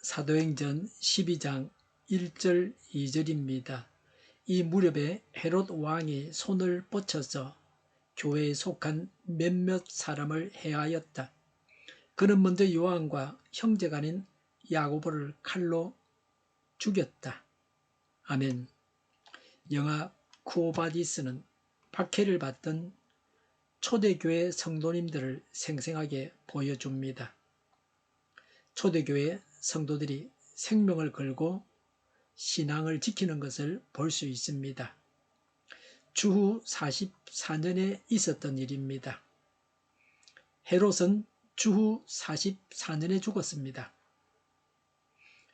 사도행전 12장 1절 2절입니다. 이 무렵에 헤롯 왕이 손을 뻗쳐서 교회에 속한 몇몇 사람을 해하였다. 그는 먼저 요한과 형제간인 야고보를 칼로 죽였다. 아멘. 영화 쿠오바디스는 박해를 받던 초대교회 성도님들을 생생하게 보여줍니다. 초대교회 성도들이 생명을 걸고 신앙을 지키는 것을 볼 수 있습니다. 주후 44년에 있었던 일입니다. 헤롯은 주후 44년에 죽었습니다.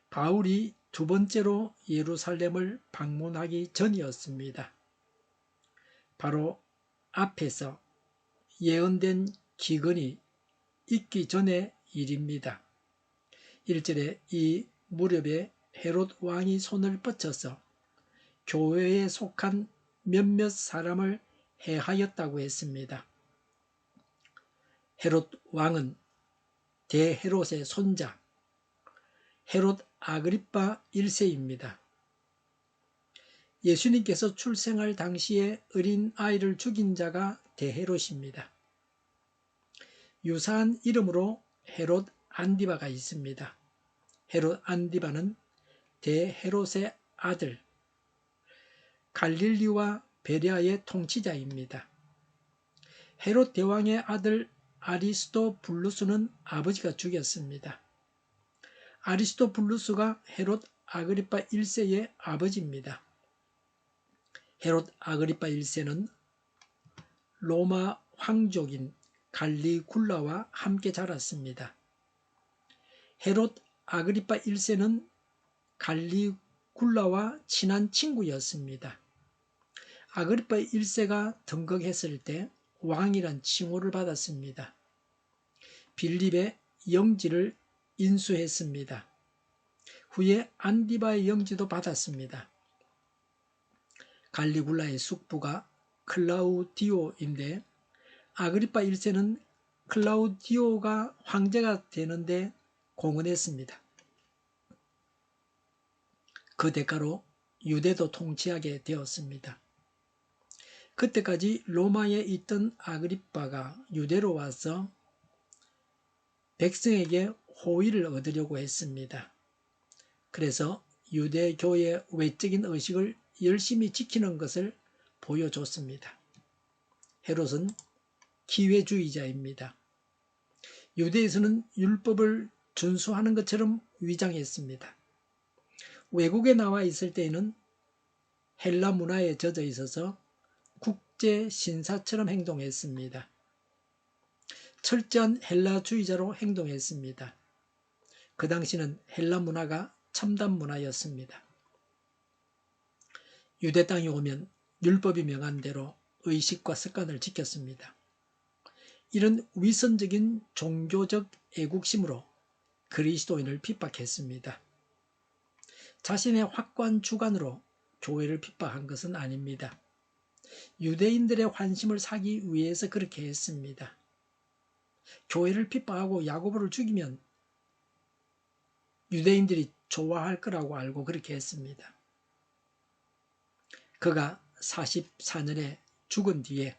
바울이 두 번째로 예루살렘을 방문하기 전이었습니다. 바로 앞에서 예언된 기근이 있기 전의 일입니다. 1절에 이 무렵에 헤롯 왕이 손을 뻗쳐서 교회에 속한 몇몇 사람을 해하였다고 했습니다. 헤롯 왕은 대헤롯의 손자 헤롯 아그리파 1세입니다. 예수님께서 출생할 당시에 어린 아이를 죽인 자가 대헤롯입니다. 유사한 이름으로 헤롯 안디바가 있습니다. 헤롯 안디바는 대헤롯의 아들, 갈릴리와 베레아의 통치자입니다. 헤롯 대왕의 아들 아리스토블루스는 아버지가 죽였습니다. 아리스토블루스가 헤롯 아그리파 1세의 아버지입니다. 헤롯 아그리파 1세는 로마 황족인 갈리굴라와 함께 자랐습니다. 헤롯 아그리파 1세는 갈리굴라와 친한 친구였습니다. 아그리파 1세가 등극했을 때 왕이란 칭호를 받았습니다. 빌립의 영지를 인수했습니다. 후에 안디바의 영지도 받았습니다. 갈리굴라의 숙부가 클라우디오인데 아그리파 1세는 클라우디오가 황제가 되는데 공헌했습니다. 그 대가로 유대도 통치하게 되었습니다. 그때까지 로마에 있던 아그리파가 유대로 와서 백성에게 호의를 얻으려고 했습니다. 그래서 유대교의 외적인 의식을 열심히 지키는 것을 보여줬습니다. 헤롯은 기회주의자입니다. 유대에서는 율법을 준수하는 것처럼 위장했습니다. 외국에 나와 있을 때에는 헬라 문화에 젖어 있어서 국제 신사처럼 행동했습니다. 철저한 헬라주의자로 행동했습니다. 그 당시는 헬라 문화가 첨단 문화였습니다. 유대 땅에 오면 율법이 명한 대로 의식과 습관을 지켰습니다. 이런 위선적인 종교적 애국심으로 그리스도인을 핍박했습니다. 자신의 확고한 주관으로 교회를 핍박한 것은 아닙니다. 유대인들의 환심을 사기 위해서 그렇게 했습니다. 교회를 핍박하고 야고보를 죽이면 유대인들이 좋아할 거라고 알고 그렇게 했습니다. 그가 44년에 죽은 뒤에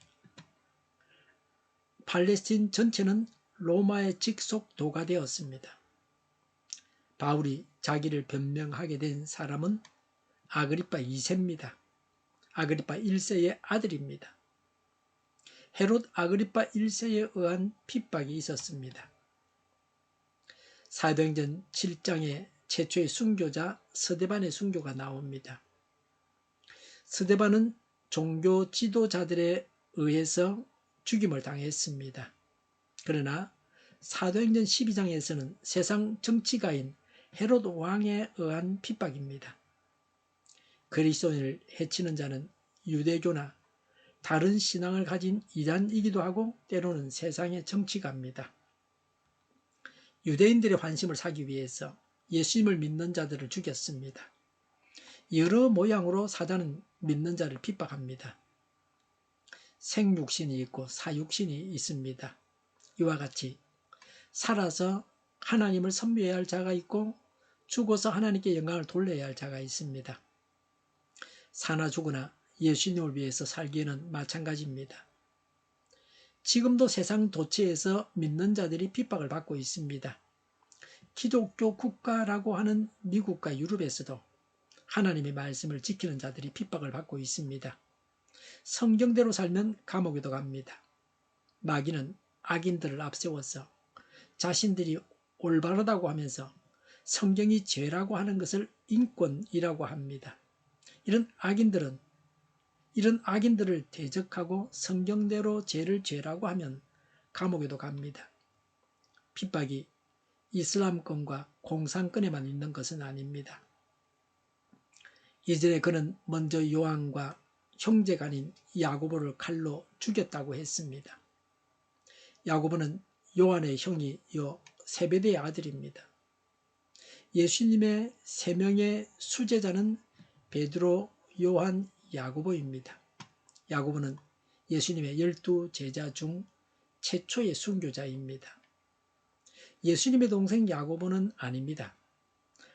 팔레스틴 전체는 로마의 직속도가 되었습니다. 바울이 자기를 변명하게 된 사람은 아그리파 2세입니다. 아그리파 1세의 아들입니다. 헤롯 아그리파 1세에 의한 핍박이 있었습니다. 사도행전 7장에 최초의 순교자 스데반의 순교가 나옵니다. 스데반은 종교 지도자들에 의해서 죽임을 당했습니다. 그러나 사도행전 12장에서는 세상 정치가인 헤롯 왕에 의한 핍박입니다. 그리스도인을 해치는 자는 유대교나 다른 신앙을 가진 이단이기도 하고 때로는 세상의 정치가입니다. 유대인들의 환심을 사기 위해서 예수님을 믿는 자들을 죽였습니다. 여러 모양으로 사단은 믿는 자를 핍박합니다. 생육신이 있고 사육신이 있습니다. 이와 같이 살아서 하나님을 섬겨야 할 자가 있고 죽어서 하나님께 영광을 돌려야 할 자가 있습니다. 사나 죽으나 예수님을 위해서 살기에는 마찬가지입니다. 지금도 세상 도처에서 믿는 자들이 핍박을 받고 있습니다. 기독교 국가라고 하는 미국과 유럽에서도 하나님의 말씀을 지키는 자들이 핍박을 받고 있습니다. 성경대로 살면 감옥에도 갑니다. 마귀는 악인들을 앞세워서 자신들이 올바르다고 하면서 성경이 죄라고 하는 것을 인권이라고 합니다. 이런 악인들을 대적하고 성경대로 죄를 죄라고 하면 감옥에도 갑니다. 핍박이 이슬람권과 공산권에만 있는 것은 아닙니다. 이전에 그는 먼저 요한과 형제간인 야고보를 칼로 죽였다고 했습니다. 야고보는 요한의 형이요 세베대의 아들입니다. 예수님의 3명의 수제자는 베드로, 요한, 야고보입니다. 야고보는 예수님의 12제자 중 최초의 순교자입니다. 예수님의 동생 야고보는 아닙니다.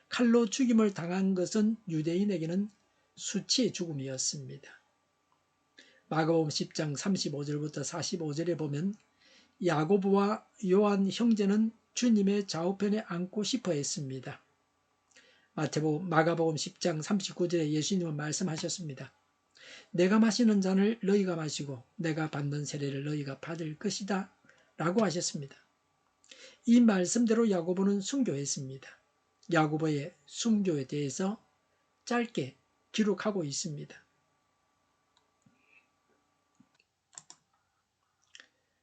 칼로 죽임을 당한 것은 유대인에게는 수치의 죽음이었습니다. 마가복음 10장 35절부터 45절에 보면 야고보와 요한 형제는 주님의 좌우편에 앉고 싶어 했습니다. 마가복음 10장 39절에 예수님은 말씀하셨습니다. 내가 마시는 잔을 너희가 마시고 내가 받는 세례를 너희가 받을 것이다 라고 하셨습니다. 이 말씀대로 야고보는 순교했습니다. 야고보의 순교에 대해서 짧게 기록하고 있습니다.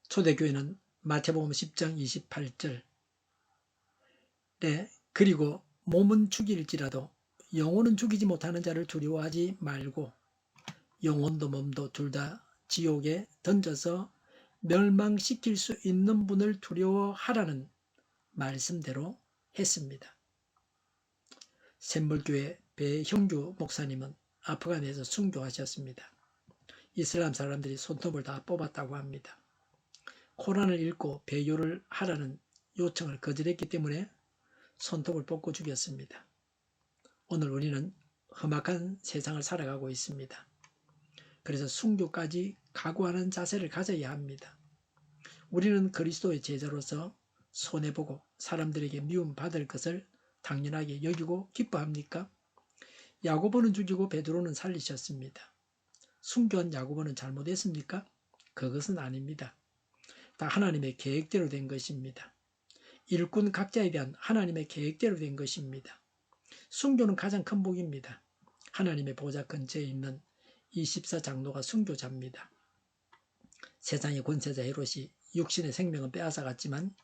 초대교회는 마태복음 10장 28절 그리고 몸은 죽일지라도 영혼은 죽이지 못하는 자를 두려워하지 말고 영혼도 몸도 둘 다 지옥에 던져서 멸망시킬 수 있는 분을 두려워하라는 말씀대로 했습니다. 샘물교회 배형규 목사님은 아프간에서 순교하셨습니다. 이슬람 사람들이 손톱을 다 뽑았다고 합니다. 코란을 읽고 배교를 하라는 요청을 거절했기 때문에 손톱을 뽑고 죽였습니다. 오늘 우리는 험악한 세상을 살아가고 있습니다. 그래서 순교까지 각오하는 자세를 가져야 합니다. 우리는 그리스도의 제자로서 손해보고 사람들에게 미움받을 것을 당연하게 여기고 기뻐합니까? 야고보는 죽이고 베드로는 살리셨습니다. 순교한 야고보는 잘못했습니까? 그것은 아닙니다. 다 하나님의 계획대로 된 것입니다. 일꾼 각자에 대한 하나님의 계획대로 된 것입니다. 순교는 가장 큰 복입니다. 하나님의 보좌 근처에 있는 24장로가 순교자입니다. 세상의 권세자 헤롯이 육신의 생명은 빼앗아갔지만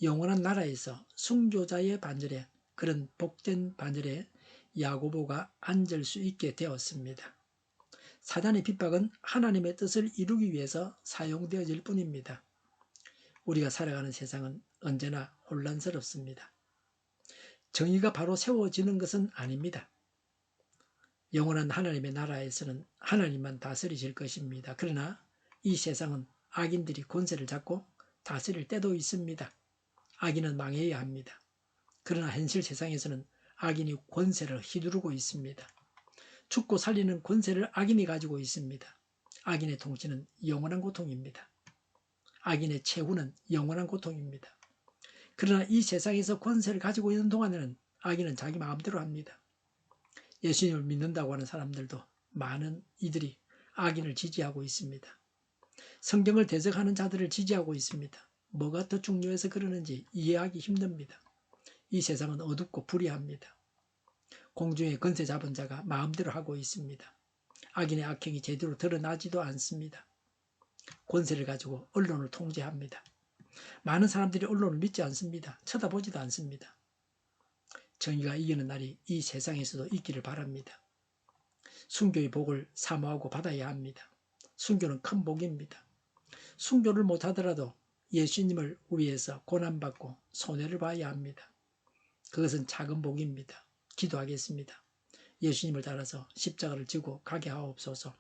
영원한 나라에서 순교자의 반열에, 그런 복된 반열에 야고보가 앉을 수 있게 되었습니다. 사단의 핍박은 하나님의 뜻을 이루기 위해서 사용되어질 뿐입니다. 우리가 살아가는 세상은 언제나 혼란스럽습니다. 정의가 바로 세워지는 것은 아닙니다. 영원한 하나님의 나라에서는 하나님만 다스리실 것입니다. 그러나 이 세상은 악인들이 권세를 잡고 다스릴 때도 있습니다. 악인은 망해야 합니다. 그러나 현실 세상에서는 악인이 권세를 휘두르고 있습니다. 죽고 살리는 권세를 악인이 가지고 있습니다. 악인의 통치는 영원한 고통입니다. 악인의 최후는 영원한 고통입니다. 그러나 이 세상에서 권세를 가지고 있는 동안에는 악인은 자기 마음대로 합니다. 예수님을 믿는다고 하는 사람들도 많은 이들이 악인을 지지하고 있습니다. 성경을 대적하는 자들을 지지하고 있습니다. 뭐가 더 중요해서 그러는지 이해하기 힘듭니다. 이 세상은 어둡고 불의합니다. 공중의 권세 잡은 자가 마음대로 하고 있습니다. 악인의 악행이 제대로 드러나지도 않습니다. 권세를 가지고 언론을 통제합니다. 많은 사람들이 언론을 믿지 않습니다. 쳐다보지도 않습니다. 정의가 이기는 날이 이 세상에서도 있기를 바랍니다. 순교의 복을 사모하고 받아야 합니다. 순교는 큰 복입니다. 순교를 못하더라도 예수님을 위해서 고난받고 손해를 봐야 합니다. 그것은 작은 복입니다. 기도하겠습니다. 예수님을 따라서 십자가를 지고 가게 하옵소서.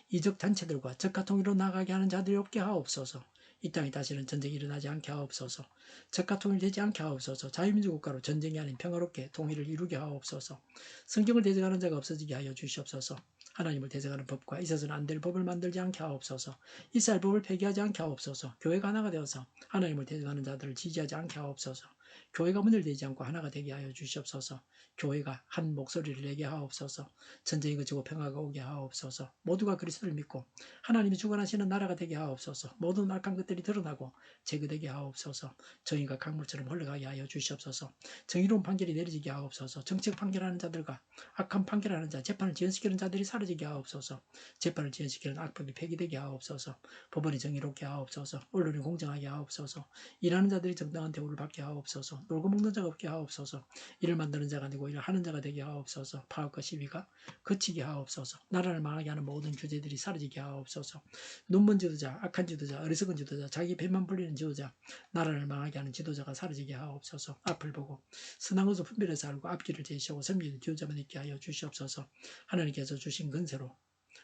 이적 단체들과 적가통일로 나가게 하는 자들이 없게 하옵소서. 이 땅에 다시는 전쟁이 일어나지 않게 하옵소서. 적과 통일되지 않게 하옵소서. 자유민주 국가로 전쟁이 아닌 평화롭게 통일을 이루게 하옵소서. 성경을 대적하는 자가 없어지게 하여 주시옵소서. 하나님을 대적하는 법과 있어서는 안 될 법을 만들지 않게 하옵소서. 이스라엘 법을 폐기하지 않게 하옵소서. 교회가 하나가 되어서 하나님을 대적하는 자들을 지지하지 않게 하옵소서. 교회가 분열되지 않고 하나가 되게 하여 주시옵소서. 교회가 한 목소리를 내게 하옵소서. 전쟁이 그치고 평화가 오게 하옵소서. 모두가 그리스도를 믿고 하나님이 주관하시는 나라가 되게 하옵소서. 모든 악한 것들이 드러나고 제거되게 하옵소서. 정의가 강물처럼 흘러가게 하여 주시옵소서. 정의로운 판결이 내려지게 하옵소서. 정책 판결하는 자들과 악한 판결하는 자, 재판을 지연시키는 자들이 사라지게 하옵소서. 재판을 지연시키는 악법이 폐기되게 하옵소서. 법원이 정의롭게 하옵소서. 언론이 공정하게 하옵소서. 일하는 자들이 정당한 대우를 받게 하옵소서. 놀고 먹는 자가 없게 하옵소서. 일을 만드는 자가 아니고 일을 하는 자가 되게 하옵소서. 파업과 시위가 그치게 하옵소서. 나라를 망하게 하는 모든 규제들이 사라지게 하옵소서. 눈먼 지도자, 악한 지도자, 어리석은 지도자, 자기 배만 불리는 지도자, 나라를 망하게 하는 지도자가 사라지게 하옵소서. 앞을 보고 선한 것을 분별해서 알고 앞길을 제시하고 섬기는 지도자만 있게 하여 주시옵소서. 하나님께서 주신 근세로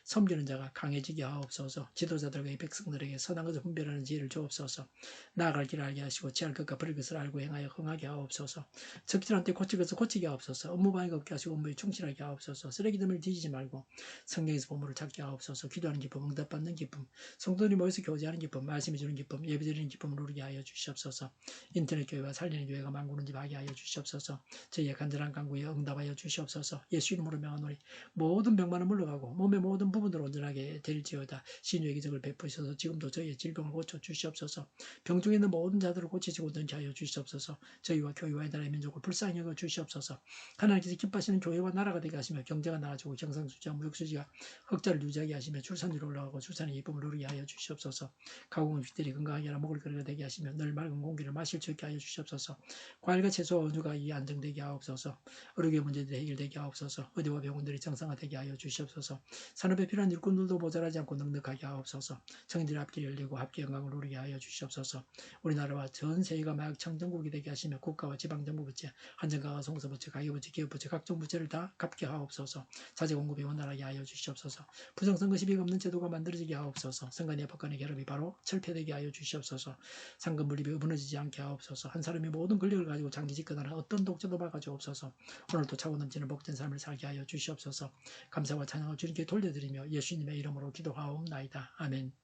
섬기는 자가 강해지게 하옵소서. 지도자들과 이 백성들에게 선한 것을 분별하는 지혜를 주옵소서. 나아갈 길을 알게 하시고 지할 것과 버릴 것을 알고 행하여 흥하게 하옵소서. 적절한 때 고칠 것을 고치게 하옵소서. 업무 방해가 없게 하시고 업무에 충실하게 하옵소서. 쓰레기들을 뒤지지 말고 성경에서 보물을 찾게 하옵소서. 기도하는 기쁨, 응답받는 기쁨, 성도들이 모여서 교제하는 기쁨, 말씀해 주는 기쁨, 예배드리는 기쁨을 누리게 하여 주시옵소서. 인터넷 교회와 살리는 교회가 만구는집하게 하여 주시옵소서. 저희의 간절한 간구에 응답하여 주시옵소서. 예수 이름으로 명하노니 모든 병만은 물러가고 몸의 모든 부분으로 온전하게 될지어다. 신유의 기적을 베푸셔서 지금도 저희의 질병을 고쳐 주시옵소서. 병중에 있는 모든 자들을 고치시고 온전케 하여 주시옵소서. 저희와 교회와 이 나라의 민족을 불쌍히 여겨 주시옵소서. 하나님께서 기뻐하시는 교회와 나라가 되게 하시며 경제가 나아지고 경상수지와 무역수지가 흑자를 유지하게 하시며 출산율이 올라가고 출산의 기쁨을 누리게 하여 주시옵소서. 가공 음식들이 건강하게 하라 먹을 거리가 되게 하시며 늘 맑은 공기를 마실 수 있게 하여 주시옵소서. 과일과 채소와 원유가 이 안정되게 하옵소서. 의료계 문제들이 해결되게 하옵소서. 의대와 병원들이 정상화되게 하여 주시옵소서. 산업에 필요한 일꾼들도 모자라지 않고 넉넉하게 하옵소서. 청인들의 앞길이 열리고 합계 영광을 누리게 하여 주시옵소서. 우리나라와 전 세계가 마약청 정국이 되게 하시며 국가와 지방정부부채, 한정가와 송서부채, 가계부채, 기업부채, 각종 부채를 다 갚게 하옵소서. 자재 공급이 원활하게 하여 주시옵소서. 부정선거 시비가 없는 제도가 만들어지게 하옵소서. 선관위와 법관의 결합이 바로 철폐되게 하여 주시옵소서. 상금 분립이 무너지지 않게 하옵소서. 한 사람이 모든 권력을 가지고 장기 집권하는 어떤 독재도 막아주옵소서. 오늘도 차고 넘치는 복된 삶을 살게 하여 주시옵소서. 감사와 찬양을 주님께 돌려드리며 예수님의 이름으로 기도하옵나이다. 아멘.